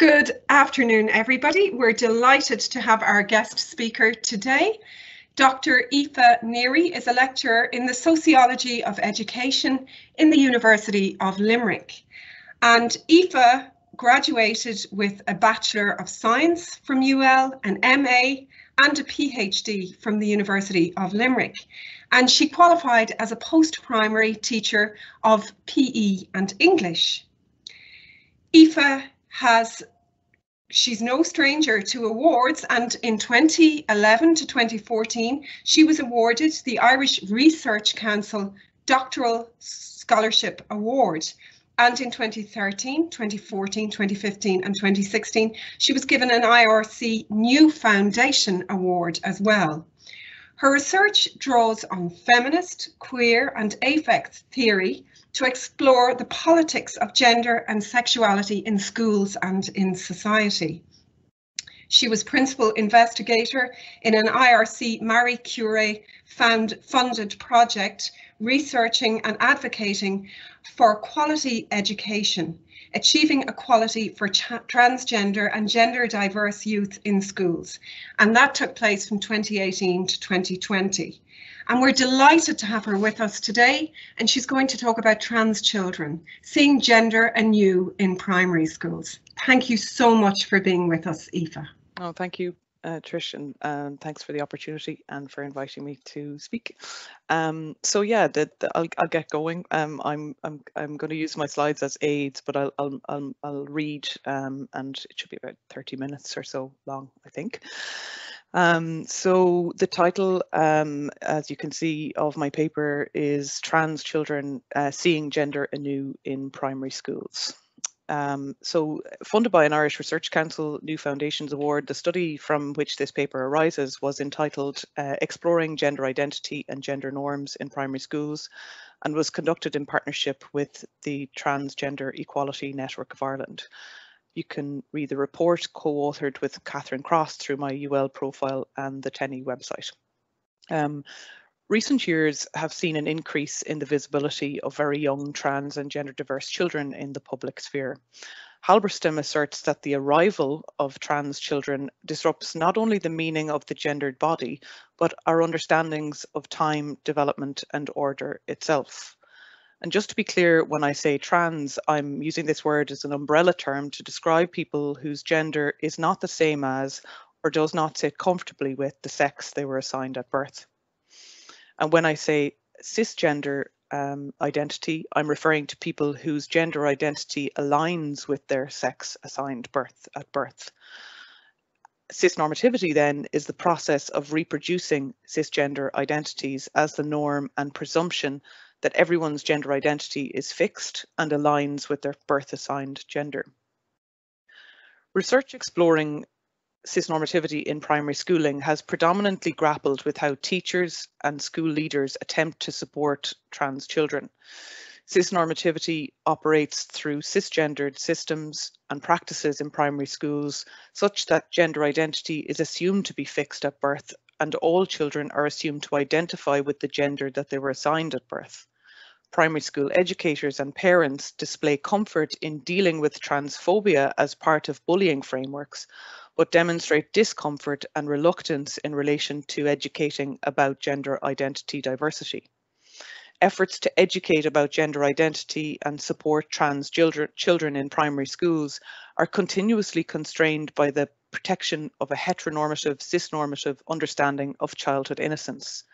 Good afternoon, everybody. We're delighted to have our guest speaker today. Dr. Aoife Neary is a lecturer in the Sociology of Education in the University of Limerick. And Aoife graduated with a Bachelor of Science from UL, an MA and a PhD from the University of Limerick. And she qualified as a post-primary teacher of PE and English. Aoife she's no stranger to awards, and in 2011 to 2014 she was awarded the Irish Research Council Doctoral Scholarship Award, and in 2013, 2014, 2015 and 2016 she was given an IRC New Foundation Award as well. Her research draws on feminist, queer and affect theory to explore the politics of gender and sexuality in schools and in society. She was principal investigator in an IRC Marie Curie funded project researching and advocating for quality education, achieving equality for transgender and gender diverse youth in schools. And that took place from 2018 to 2020. And we're delighted to have her with us today. And she's going to talk about trans children, seeing gender anew in primary schools. Thank you so much for being with us, Aoife. Oh, thank you, Trish, and thanks for the opportunity and for inviting me to speak. So yeah, I'll get going. I'm going to use my slides as aids, but I'll read, and it should be about 30 minutes or so long, I think. So the title, as you can see, of my paper is Trans Children Seeing Gender Anew in Primary Schools. So funded by an Irish Research Council New Foundations Award, the study from which this paper arises was entitled Exploring Gender Identity and Gender Norms in Primary Schools, and was conducted in partnership with the Transgender Equality Network of Ireland. You can read the report co-authored with Catherine Cross through my UL profile and the TENI website. Recent years have seen an increase in the visibility of very young trans and gender diverse children in the public sphere. Halberstam asserts that the arrival of trans children disrupts not only the meaning of the gendered body, but our understandings of time, development and order itself. And just to be clear, when I say trans, I'm using this word as an umbrella term to describe people whose gender is not the same as or does not sit comfortably with the sex they were assigned at birth. And when I say cisgender identity, I'm referring to people whose gender identity aligns with their sex assigned at birth. Cisnormativity then is the process of reproducing cisgender identities as the norm and presumption that everyone's gender identity is fixed and aligns with their birth assigned gender. Research exploring cisnormativity in primary schooling has predominantly grappled with how teachers and school leaders attempt to support trans children. Cisnormativity operates through cisgendered systems and practices in primary schools such that gender identity is assumed to be fixed at birth, and all children are assumed to identify with the gender that they were assigned at birth. Primary school educators and parents display comfort in dealing with transphobia as part of bullying frameworks, but demonstrate discomfort and reluctance in relation to educating about gender identity diversity. Efforts to educate about gender identity and support trans children in primary schools are continuously constrained by the protection of a heteronormative, cisnormative understanding of childhood innocence.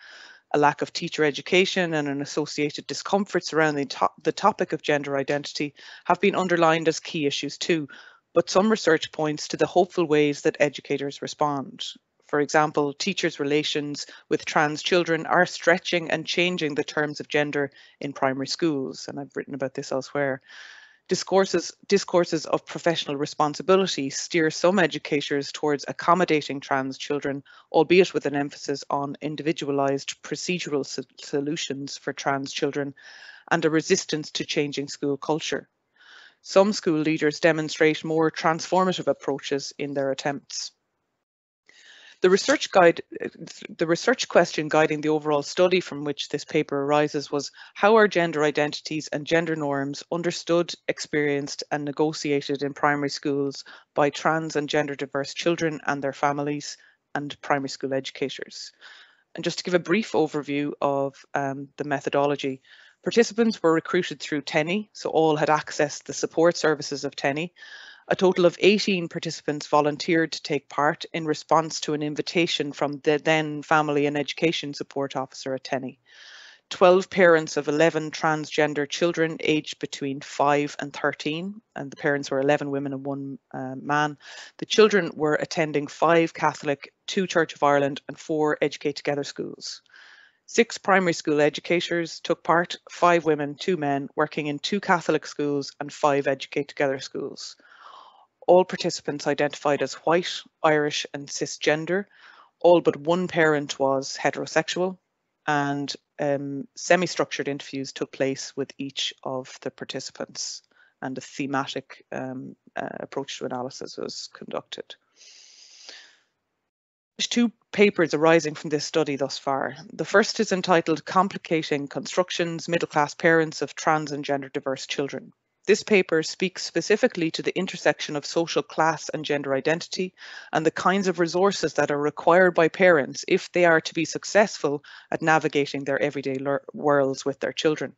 A lack of teacher education and an associated discomforts around the topic of gender identity have been underlined as key issues too, but some research points to the hopeful ways that educators respond. For example, teachers' relations with trans children are stretching and changing the terms of gender in primary schools, and I've written about this elsewhere. Discourses of professional responsibility steer some educators towards accommodating trans children, albeit with an emphasis on individualised procedural solutions for trans children and a resistance to changing school culture. Some school leaders demonstrate more transformative approaches in their attempts. The research question guiding the overall study from which this paper arises was, how are gender identities and gender norms understood, experienced and negotiated in primary schools by trans and gender diverse children and their families and primary school educators? And just to give a brief overview of the methodology, participants were recruited through TENI, so all had access to the support services of TENI. A total of 18 participants volunteered to take part in response to an invitation from the then Family and Education Support Officer at TENI. 12 parents of 11 transgender children aged between 5 and 13, and the parents were 11 women and 1 man. The children were attending 5 Catholic, 2 Church of Ireland and 4 Educate Together schools. 6 primary school educators took part, 5 women, 2 men, working in 2 Catholic schools and 5 Educate Together schools. All participants identified as white, Irish and cisgender. All but 1 parent was heterosexual, and semi-structured interviews took place with each of the participants, and a thematic approach to analysis was conducted. There's 2 papers arising from this study thus far. The first is entitled Complicating Constructions, Middle-Class Parents of Trans and Gender Diverse Children. This paper speaks specifically to the intersection of social class and gender identity and the kinds of resources that are required by parents if they are to be successful at navigating their everyday worlds with their children.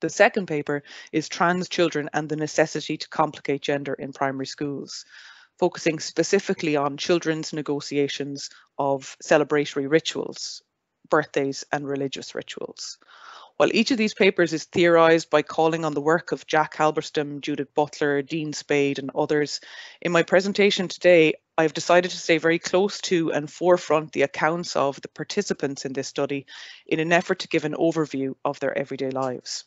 The second paper is Trans Children and the Necessity to Complicate Gender in Primary Schools, focusing specifically on children's negotiations of celebratory rituals, birthdays and religious rituals. While each of these papers is theorised by calling on the work of Jack Halberstam, Judith Butler, Dean Spade and others, in my presentation today, I've decided to stay very close to and forefront the accounts of the participants in this study in an effort to give an overview of their everyday lives.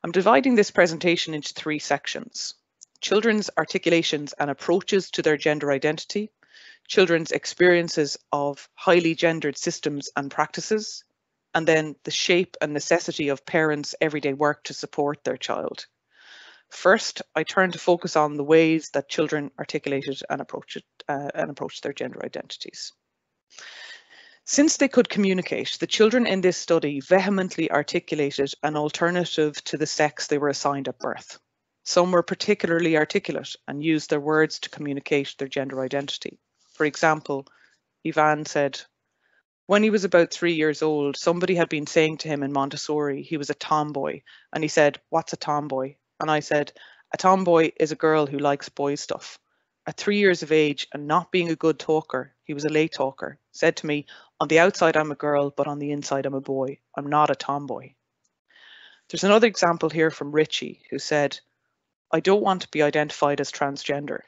I'm dividing this presentation into 3 sections: children's articulations and approaches to their gender identity, children's experiences of highly gendered systems and practices, and then the shape and necessity of parents' everyday work to support their child. First, I turn to focus on the ways that children articulated and approached their gender identities. Since they could communicate, the children in this study vehemently articulated an alternative to the sex they were assigned at birth. Some were particularly articulate and used their words to communicate their gender identity. For example, Ivan said, when he was about 3 years old, somebody had been saying to him in Montessori he was a tomboy, and he said, "What's a tomboy?" And I said, "A tomboy is a girl who likes boy stuff." At 3 years of age and not being a good talker, he was a late talker, said to me, "On the outside I'm a girl, but on the inside I'm a boy. I'm not a tomboy." There's another example here from Richie, who said, "I don't want to be identified as transgender.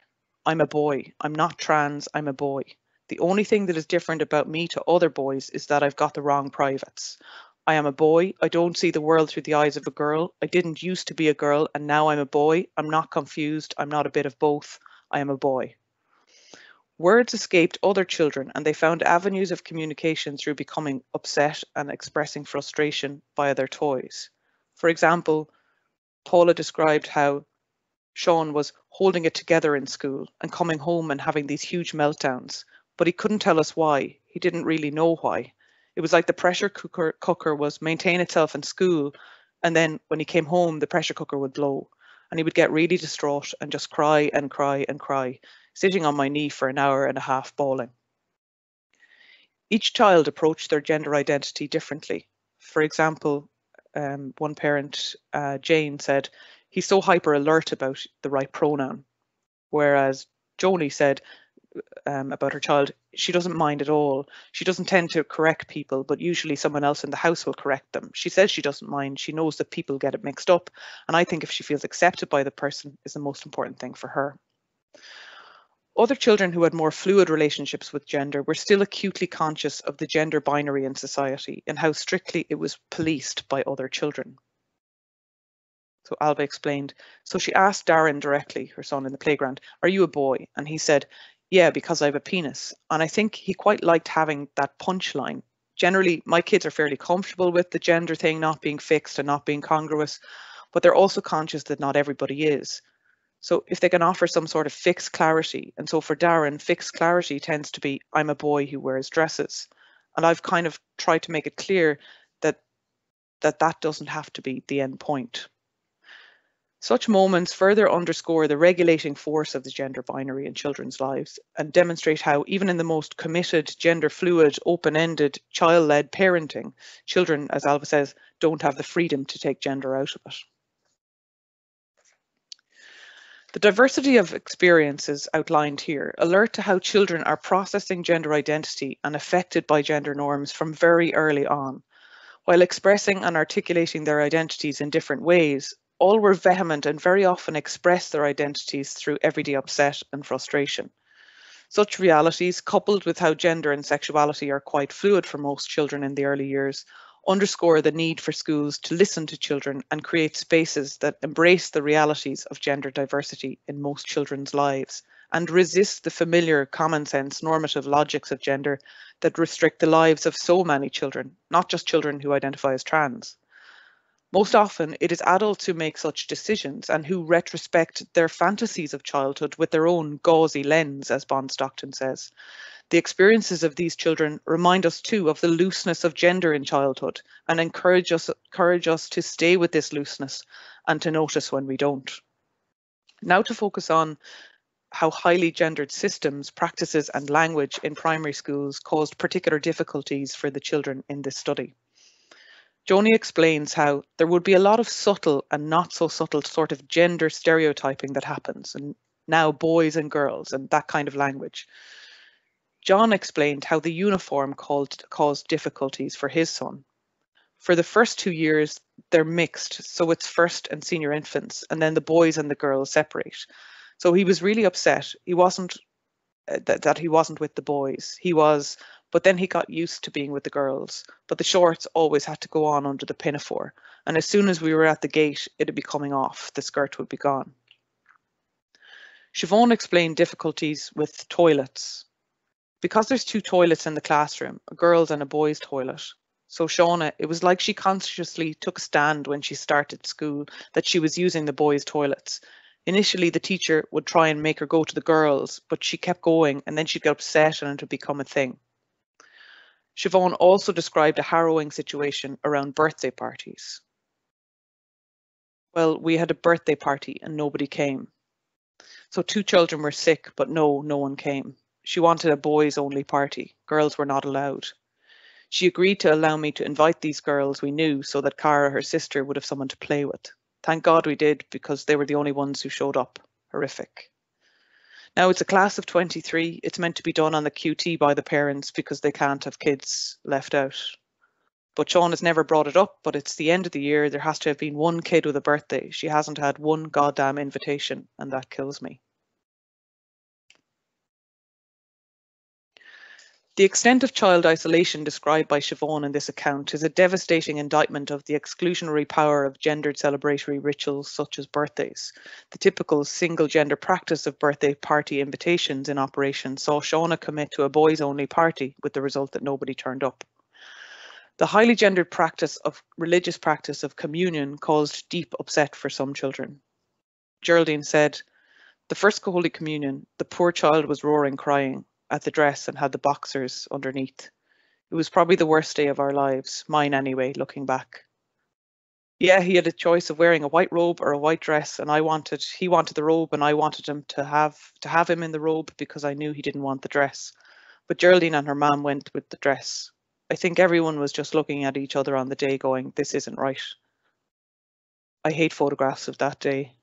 I'm a boy. I'm not trans, I'm a boy. The only thing that is different about me to other boys is that I've got the wrong privates. I am a boy. I don't see the world through the eyes of a girl. I didn't used to be a girl and now I'm a boy. I'm not confused. I'm not a bit of both. I am a boy." Words escaped other children and they found avenues of communication through becoming upset and expressing frustration via their toys. For example, Paula described how Sean was holding it together in school and coming home and having these huge meltdowns, but he couldn't tell us why. He didn't really know why. It was like the pressure cooker was maintain itself in school, and then when he came home, the pressure cooker would blow, and he would get really distraught and just cry and cry and cry, sitting on my knee for an hour and a half bawling. Each child approached their gender identity differently. For example, one parent, Jane, said, "He's so hyper alert about the right pronoun," whereas Joni said about her child, she doesn't mind at all. She doesn't tend to correct people, but usually someone else in the house will correct them. She says she doesn't mind. She knows that people get it mixed up. And I think if she feels accepted by the person is the most important thing for her. Other children who had more fluid relationships with gender were still acutely conscious of the gender binary in society and how strictly it was policed by other children. So Alba explained, so she asked Darren directly, her son in the playground, "Are you a boy?" And he said, "Yeah, because I have a penis." And I think he quite liked having that punchline. Generally, my kids are fairly comfortable with the gender thing not being fixed and not being congruous, but they're also conscious that not everybody is. So if they can offer some sort of fixed clarity, and so for Darren, fixed clarity tends to be, I'm a boy who wears dresses. And I've kind of tried to make it clear that doesn't have to be the end point. Such moments further underscore the regulating force of the gender binary in children's lives and demonstrate how, even in the most committed, gender fluid, open-ended, child-led parenting, children, as Aoife says, don't have the freedom to take gender out of it. The diversity of experiences outlined here alert to how children are processing gender identity and affected by gender norms from very early on. While expressing and articulating their identities in different ways, all were vehement and very often express their identities through everyday upset and frustration. Such realities, coupled with how gender and sexuality are quite fluid for most children in the early years, underscore the need for schools to listen to children and create spaces that embrace the realities of gender diversity in most children's lives and resist the familiar common sense normative logics of gender that restrict the lives of so many children, not just children who identify as trans. Most often, it is adults who make such decisions and who retrospect their fantasies of childhood with their own gauzy lens, as Bond Stockton says. The experiences of these children remind us too of the looseness of gender in childhood and encourage us to stay with this looseness and to notice when we don't. Now to focus on how highly gendered systems, practices and language in primary schools caused particular difficulties for the children in this study. Joni explains how there would be a lot of subtle and not so subtle sort of gender stereotyping that happens, and now boys and girls and that kind of language. John explained how the uniform caused difficulties for his son. For the first 2 years, they're mixed, so it's first and senior infants, and then the boys and the girls separate. So he was really upset. He wasn't that he wasn't with the boys. He was, but then he got used to being with the girls. But the shorts always had to go on under the pinafore, and as soon as we were at the gate, it'd be coming off. The skirt would be gone. Siobhan explained difficulties with toilets. Because there's 2 toilets in the classroom, a girls' and a boys' toilet. So Shauna, it was like she consciously took a stand when she started school that she was using the boys' toilets. Initially, the teacher would try and make her go to the girls, but she kept going and then she'd get upset and it would become a thing. Siobhan also described a harrowing situation around birthday parties. Well, we had a birthday party and nobody came. So 2 children were sick, but no one came. She wanted a boys only party. Girls were not allowed. She agreed to allow me to invite these girls we knew so that Cara, her sister, would have someone to play with. Thank God we did, because they were the only ones who showed up. Horrific. Now it's a class of 23. It's meant to be done on the QT by the parents because they can't have kids left out. But Sean has never brought it up, but it's the end of the year. There has to have been one kid with a birthday. She hasn't had one goddamn invitation, and that kills me. The extent of child isolation described by Siobhan in this account is a devastating indictment of the exclusionary power of gendered celebratory rituals such as birthdays. The typical single-gender practice of birthday party invitations in operation saw Shauna commit to a boys-only party with the result that nobody turned up. The highly gendered religious practice of communion caused deep upset for some children. Geraldine said, "The first Holy Communion, the poor child was roaring crying at the dress and had the boxers underneath. It was probably the worst day of our lives, mine anyway, looking back. Yeah, he had a choice of wearing a white robe or a white dress, and he wanted the robe and I wanted him to have him in the robe because I knew he didn't want the dress. But Geraldine and her mum went with the dress. I think everyone was just looking at each other on the day going, this isn't right. I hate photographs of that day.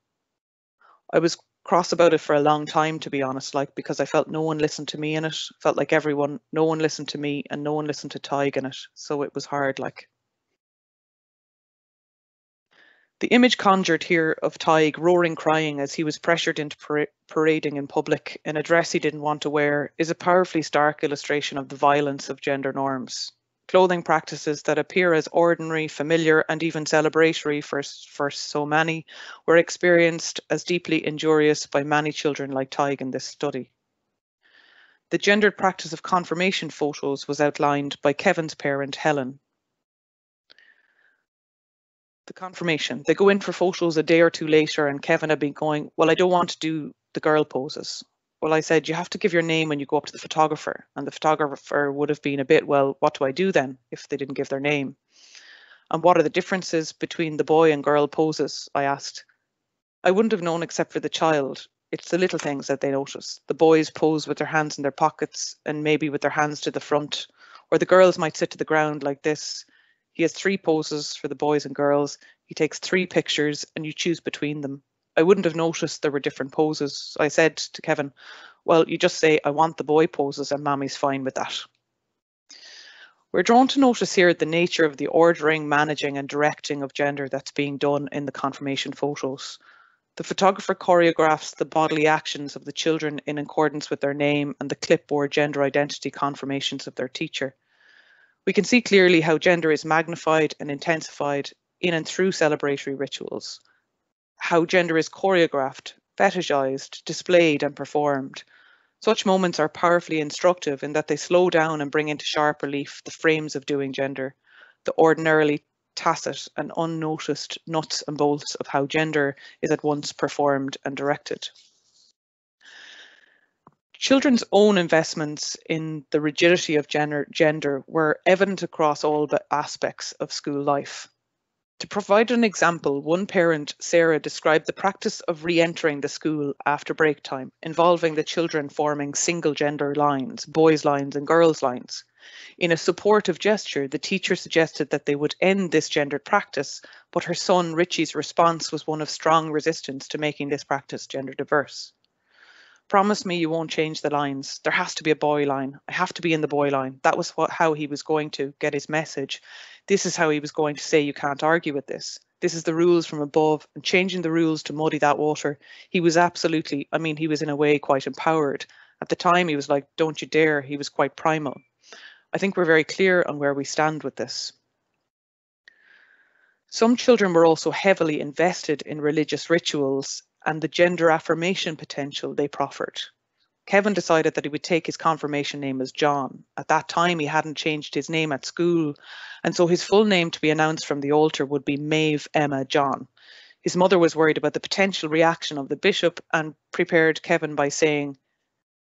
I was cross about it for a long time, to be honest, because I felt no one listened to me in it. Felt like no one listened to me and no one listened to Tig in it. So it was hard, The image conjured here of Tig roaring crying as he was pressured into parading in public in a dress he didn't want to wear is a powerfully stark illustration of the violence of gender norms. Clothing practices that appear as ordinary, familiar, and even celebratory for so many were experienced as deeply injurious by many children like Tig in this study. The gendered practice of confirmation photos was outlined by Kevin's parent, Helen. The confirmation. They go in for photos a day or two later and Kevin had been going, well, I don't want to do the girl poses. Well, I said, you have to give your name when you go up to the photographer. And the photographer would have been a bit, well, what do I do then if they didn't give their name? And what are the differences between the boy and girl poses? I asked. I wouldn't have known except for the child. It's the little things that they notice. The boys pose with their hands in their pockets and maybe with their hands to the front, or the girls might sit to the ground like this. He has 3 poses for the boys and girls. He takes 3 pictures and you choose between them. I wouldn't have noticed there were different poses. I said to Kevin, well, you just say, I want the boy poses and Mammy's fine with that. We're drawn to notice here the nature of the ordering, managing and directing of gender that's being done in the confirmation photos. The photographer choreographs the bodily actions of the children in accordance with their name and the clipboard gender identity confirmations of their teacher. We can see clearly how gender is magnified and intensified in and through celebratory rituals, how gender is choreographed, fetishized, displayed and performed. Such moments are powerfully instructive in that they slow down and bring into sharp relief the frames of doing gender, the ordinarily tacit and unnoticed nuts and bolts of how gender is at once performed and directed. Children's own investments in the rigidity of gender were evident across all the aspects of school life. To provide an example, one parent, Sarah, described the practice of re-entering the school after break time, involving the children forming single gender lines, boys' lines and girls' lines. In a supportive gesture, the teacher suggested that they would end this gendered practice, but her son Richie's response was one of strong resistance to making this practice gender diverse. Promise me you won't change the lines. There has to be a boy line. I have to be in the boy line. That was how he was going to get his message. This is how he was going to say you can't argue with this. This is the rules from above, and changing the rules to muddy that water. He was absolutely, he was in a way quite empowered. At the time he was like, don't you dare. He was quite primal. I think we're very clear on where we stand with this. Some children were also heavily invested in religious rituals and the gender affirmation potential they proffered. Kevin decided that he would take his confirmation name as John. At that time, he hadn't changed his name at school, and so his full name to be announced from the altar would be Maeve Emma John. His mother was worried about the potential reaction of the bishop and prepared Kevin by saying,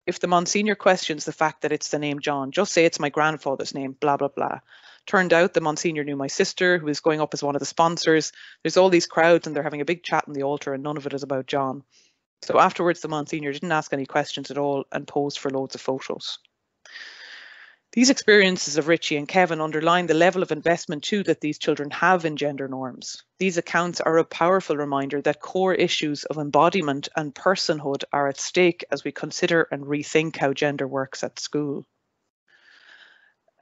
if the Monsignor questions the fact that it's the name John, just say it's my grandfather's name, blah, blah, blah. Turned out the Monsignor knew my sister, who was going up as one of the sponsors. There's all these crowds and they're having a big chat on the altar and none of it is about John. So afterwards, the Monsignor didn't ask any questions at all and posed for loads of photos. These experiences of Richie and Kevin underline the level of investment too that these children have in gender norms. These accounts are a powerful reminder that core issues of embodiment and personhood are at stake as we consider and rethink how gender works at school.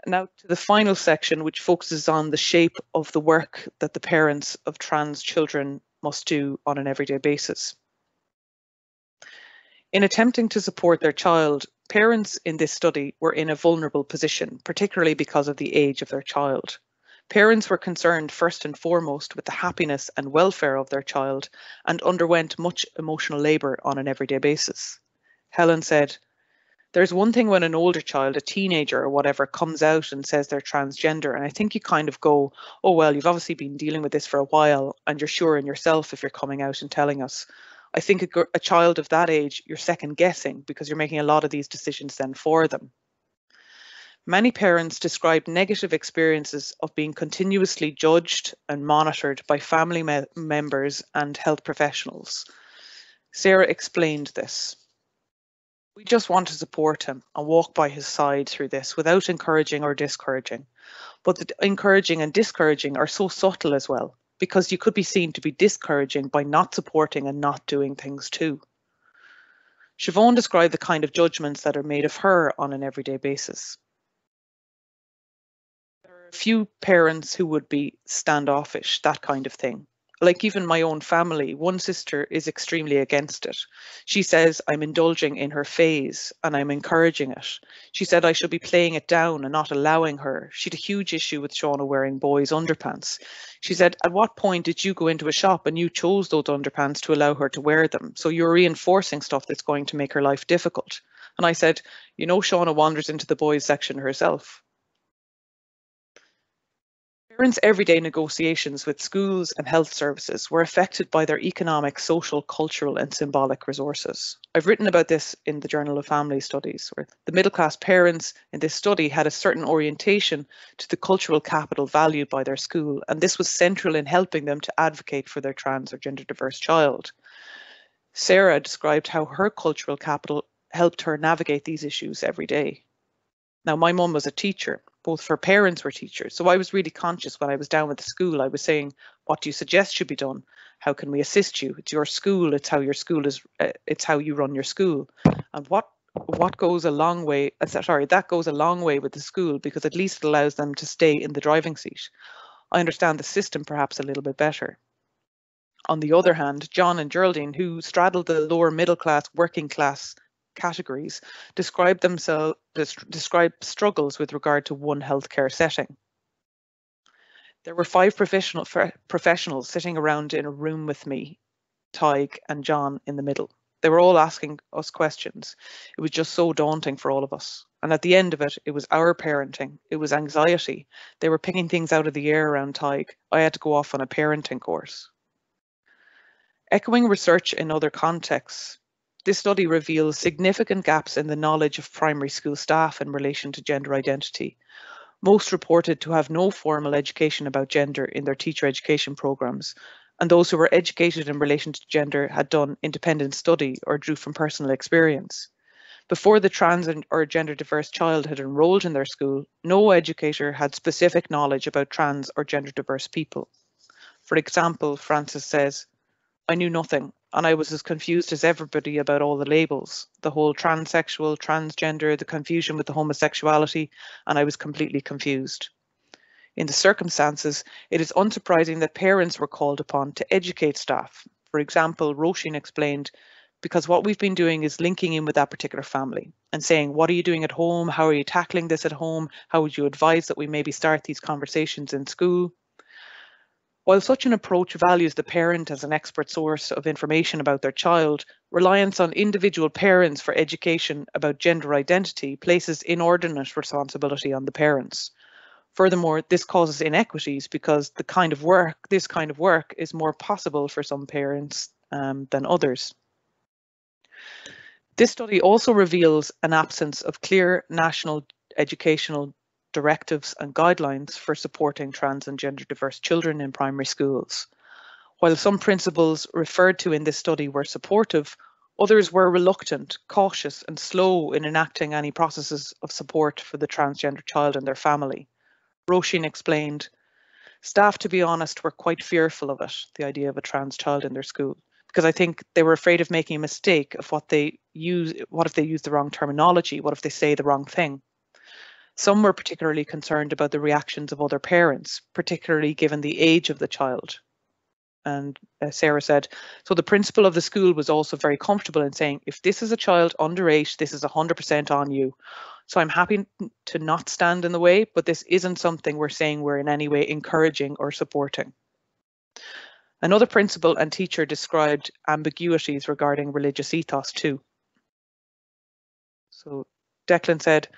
Now to the final section, which focuses on the shape of the work that the parents of trans children must do on an everyday basis. In attempting to support their child, parents in this study were in a vulnerable position, particularly because of the age of their child. Parents were concerned first and foremost with the happiness and welfare of their child and underwent much emotional labour on an everyday basis. Helen said, there's one thing when an older child, a teenager or whatever, comes out and says they're transgender, and I think you kind of go, oh, well, you've obviously been dealing with this for a while and you're sure in yourself if you're coming out and telling us. I think a child of that age, you're second guessing because you're making a lot of these decisions then for them. Many parents described negative experiences of being continuously judged and monitored by family members and health professionals. Sarah explained this. We just want to support him and walk by his side through this without encouraging or discouraging. But the encouraging and discouraging are so subtle as well, because you could be seen to be discouraging by not supporting and not doing things too. Siobhan described the kind of judgments that are made of her on an everyday basis. There are a few parents who would be standoffish, that kind of thing. Like even my own family, one sister is extremely against it. She says I'm indulging in her phase and I'm encouraging it. She said I should be playing it down and not allowing her. She had a huge issue with Shauna wearing boys' underpants. She said, at what point did you go into a shop and you chose those underpants to allow her to wear them? So you're reinforcing stuff that's going to make her life difficult. And I said, you know, Shauna wanders into the boys section herself. Parents' everyday negotiations with schools and health services were affected by their economic, social, cultural and symbolic resources. I've written about this in the Journal of Family Studies, where the middle class parents in this study had a certain orientation to the cultural capital valued by their school, and this was central in helping them to advocate for their trans or gender diverse child. Sarah described how her cultural capital helped her navigate these issues every day. Now, my mum was a teacher. Both her parents were teachers. So I was really conscious when I was down with the school. I was saying, what do you suggest should be done? How can we assist you? It's your school. It's how your school is. It's how you run your school. And what goes a long way. That goes a long way with the school, because at least it allows them to stay in the driving seat. I understand the system perhaps a little bit better. On the other hand, John and Geraldine, who straddled the lower middle class, working class categories, describe struggles with regard to one healthcare setting. There were 5 professionals sitting around in a room with me, Tig and John in the middle. They were all asking us questions. It was just so daunting for all of us. And at the end of it, it was our parenting. It was anxiety. They were picking things out of the air around Tig. I had to go off on a parenting course. Echoing research in other contexts, this study reveals significant gaps in the knowledge of primary school staff in relation to gender identity. Most reported to have no formal education about gender in their teacher education programmes, and those who were educated in relation to gender had done independent study or drew from personal experience. Before the trans or gender diverse child had enrolled in their school, no educator had specific knowledge about trans or gender diverse people. For example, Frances says, I knew nothing, and I was as confused as everybody about all the labels, the whole transsexual, transgender, the confusion with the homosexuality, and I was completely confused. In the circumstances, it is unsurprising that parents were called upon to educate staff. For example, Roisin explained, because what we've been doing is linking in with that particular family and saying, what are you doing at home? How are you tackling this at home? How would you advise that we maybe start these conversations in school? While such an approach values the parent as an expert source of information about their child, reliance on individual parents for education about gender identity places inordinate responsibility on the parents. Furthermore, this causes inequities because this kind of work is more possible for some parents than others. This study also reveals an absence of clear national educational directives and guidelines for supporting trans and gender diverse children in primary schools. While some principles referred to in this study were supportive, others were reluctant, cautious and slow in enacting any processes of support for the transgender child and their family. Roisin explained, staff, to be honest, were quite fearful of it, the idea of a trans child in their school, because I think they were afraid of making a mistake of what if they use the wrong terminology, what if they say the wrong thing. Some were particularly concerned about the reactions of other parents, particularly given the age of the child. And Sarah said, so the principal of the school was also very comfortable in saying, if this is a child under 8, this is 100% on you. So I'm happy to not stand in the way, but this isn't something we're saying we're in any way encouraging or supporting. Another principal and teacher described ambiguities regarding religious ethos too. So Declan said,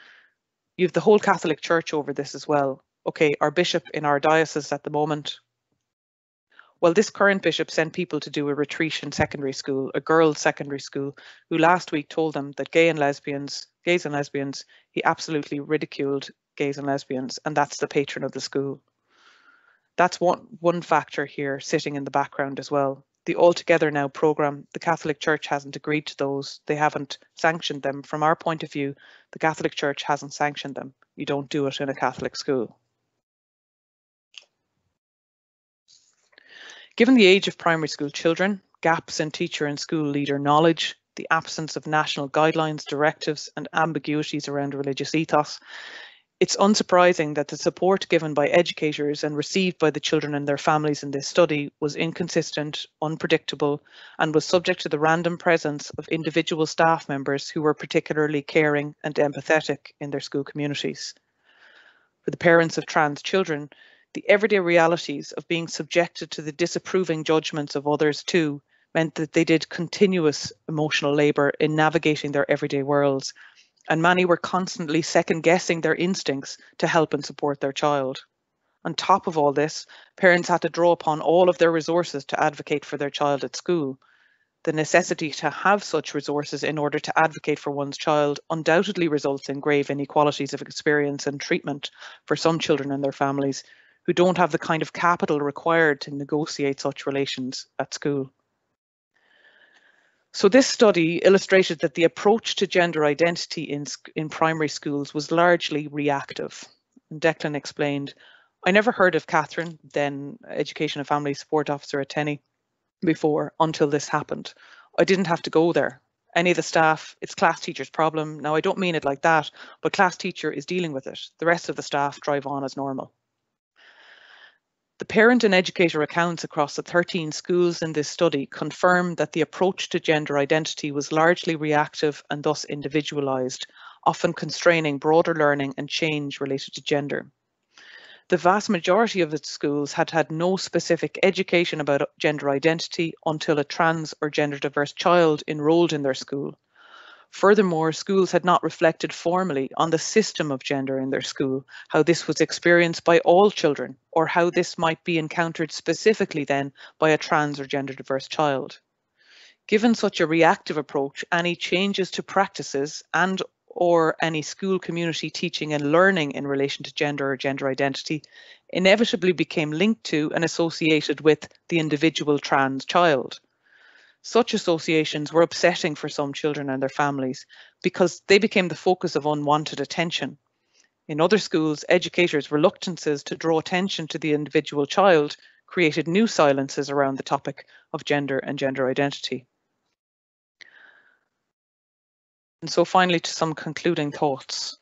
you have the whole Catholic Church over this as well. Okay, our bishop in our diocese at the moment. Well, this current bishop sent people to do a retreat in secondary school, a girls' secondary school, who last week told them that gays and lesbians, he absolutely ridiculed gays and lesbians, and that's the patron of the school. That's one factor here sitting in the background as well. The All Together Now programme, the Catholic Church hasn't agreed to those. They haven't sanctioned them. From our point of view, the Catholic Church hasn't sanctioned them. You don't do it in a Catholic school. Given the age of primary school children, gaps in teacher and school leader knowledge, the absence of national guidelines, directives and ambiguities around religious ethos, it's unsurprising that the support given by educators and received by the children and their families in this study was inconsistent, unpredictable, and was subject to the random presence of individual staff members who were particularly caring and empathetic in their school communities. For the parents of trans children, the everyday realities of being subjected to the disapproving judgments of others too meant that they did continuous emotional labour in navigating their everyday worlds, and many were constantly second-guessing their instincts to help and support their child. On top of all this, parents had to draw upon all of their resources to advocate for their child at school. The necessity to have such resources in order to advocate for one's child undoubtedly results in grave inequalities of experience and treatment for some children and their families who don't have the kind of capital required to negotiate such relations at school. So this study illustrated that the approach to gender identity in primary schools was largely reactive. And Declan explained, I never heard of Catherine, then Education and Family Support Officer at Tenny, before until this happened. I didn't have to go there. Any of the staff, it's class teacher's problem. Now I don't mean it like that, but class teacher is dealing with it. The rest of the staff drive on as normal. The parent and educator accounts across the 13 schools in this study confirm that the approach to gender identity was largely reactive and thus individualised, often constraining broader learning and change related to gender. The vast majority of its schools had had no specific education about gender identity until a trans or gender diverse child enrolled in their school. Furthermore, schools had not reflected formally on the system of gender in their school, how this was experienced by all children, or how this might be encountered specifically then by a trans or gender diverse child. Given such a reactive approach, any changes to practices and or any school community teaching and learning in relation to gender or gender identity inevitably became linked to and associated with the individual trans child. Such associations were upsetting for some children and their families because they became the focus of unwanted attention. In other schools, educators' reluctances to draw attention to the individual child created new silences around the topic of gender and gender identity. And so finally, to some concluding thoughts.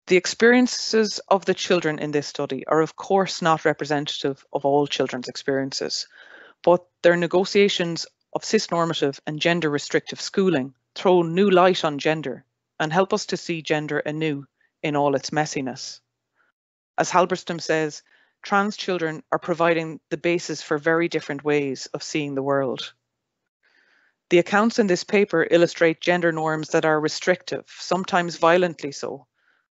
The experiences of the children in this study are of course not representative of all children's experiences, but their negotiations of cisnormative and gender restrictive schooling throw new light on gender and help us to see gender anew in all its messiness. As Halberstam says, trans children are providing the basis for very different ways of seeing the world. The accounts in this paper illustrate gender norms that are restrictive, sometimes violently so.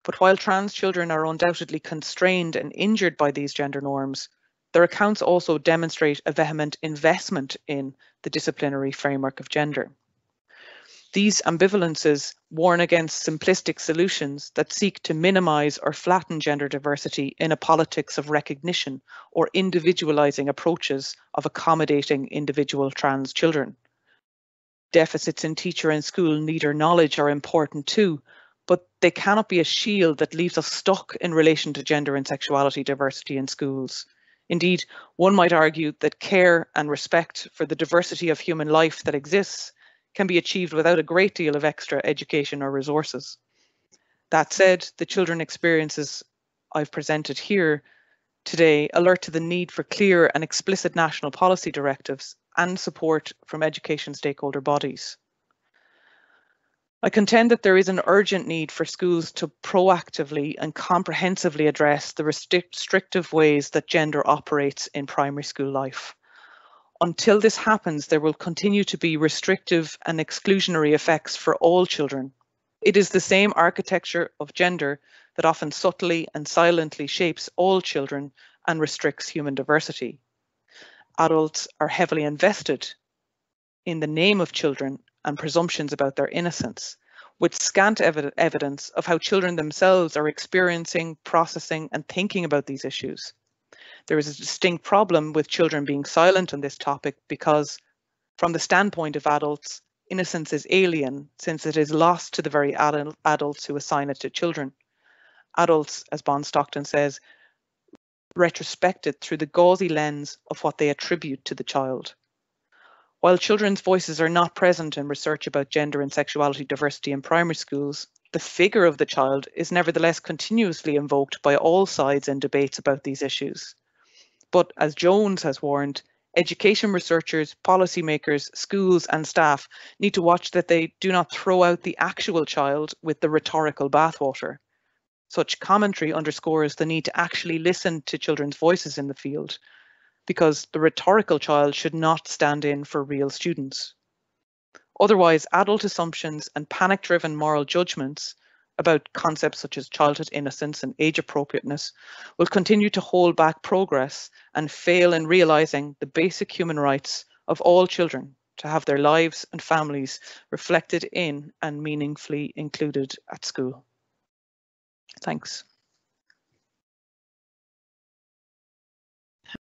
But while trans children are undoubtedly constrained and injured by these gender norms, their accounts also demonstrate a vehement investment in the disciplinary framework of gender. These ambivalences warn against simplistic solutions that seek to minimise or flatten gender diversity in a politics of recognition or individualising approaches of accommodating individual trans children. Deficits in teacher and school leader knowledge are important too, but they cannot be a shield that leaves us stuck in relation to gender and sexuality diversity in schools. Indeed, one might argue that care and respect for the diversity of human life that exists can be achieved without a great deal of extra education or resources. That said, the children experiences I've presented here today alert to the need for clear and explicit national policy directives and support from education stakeholder bodies. I contend that there is an urgent need for schools to proactively and comprehensively address the restrictive ways that gender operates in primary school life. Until this happens, there will continue to be restrictive and exclusionary effects for all children. It is the same architecture of gender that often subtly and silently shapes all children and restricts human diversity. Adults are heavily invested in the name of children and presumptions about their innocence, with scant evidence of how children themselves are experiencing, processing, and thinking about these issues. There is a distinct problem with children being silent on this topic because, from the standpoint of adults, innocence is alien since it is lost to the very adults who assign it to children. Adults, as Bon Stockton says, retrospected through the gauzy lens of what they attribute to the child. While children's voices are not present in research about gender and sexuality diversity in primary schools, the figure of the child is nevertheless continuously invoked by all sides in debates about these issues. But as Jones has warned, education researchers, policymakers, schools and staff need to watch that they do not throw out the actual child with the rhetorical bathwater. Such commentary underscores the need to actually listen to children's voices in the field, because the rhetorical child should not stand in for real students. Otherwise, adult assumptions and panic-driven moral judgments about concepts such as childhood innocence and age appropriateness will continue to hold back progress and fail in realising the basic human rights of all children to have their lives and families reflected in and meaningfully included at school. Thanks.